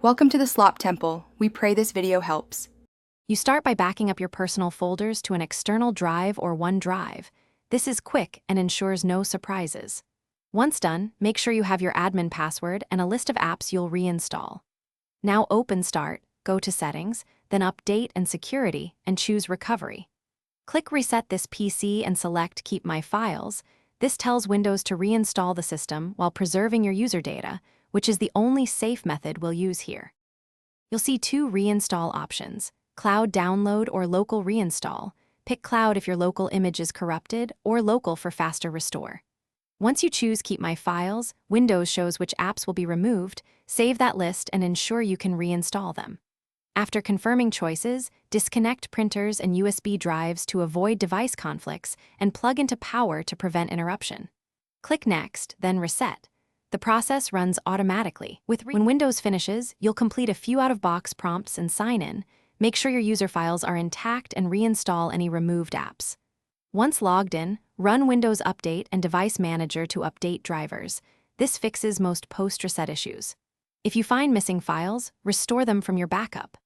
Welcome to the Slop Temple. We pray this video helps. You start by backing up your personal folders to an external drive or OneDrive. This is quick and ensures no surprises. Once done, make sure you have your admin password and a list of apps you'll reinstall. Now open Start, go to Settings, then Update and Security, and choose Recovery. Click Reset this PC and select Keep My Files. This tells Windows to reinstall the system while preserving your user data, which is the only safe method we'll use here. You'll see two reinstall options: Cloud Download or Local Reinstall. Pick Cloud if your local image is corrupted, or Local for faster restore. Once you choose Keep My Files, Windows shows which apps will be removed. Save that list and ensure you can reinstall them. After confirming choices, disconnect printers and USB drives to avoid device conflicts and plug into power to prevent interruption. Click Next, then Reset. The process runs automatically. When Windows finishes, you'll complete a few out-of-box prompts and sign in. Make sure your user files are intact and reinstall any removed apps. Once logged in, run Windows Update and Device Manager to update drivers. This fixes most post-reset issues. If you find missing files, restore them from your backup.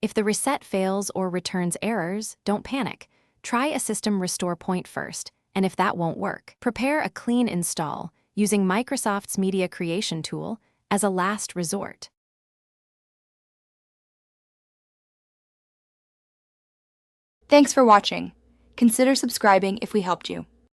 If the reset fails or returns errors, don't panic. Try a system restore point first, and if that won't work, prepare a clean install using Microsoft's Media Creation tool as a last resort. Thanks for watching. Consider subscribing if we helped you.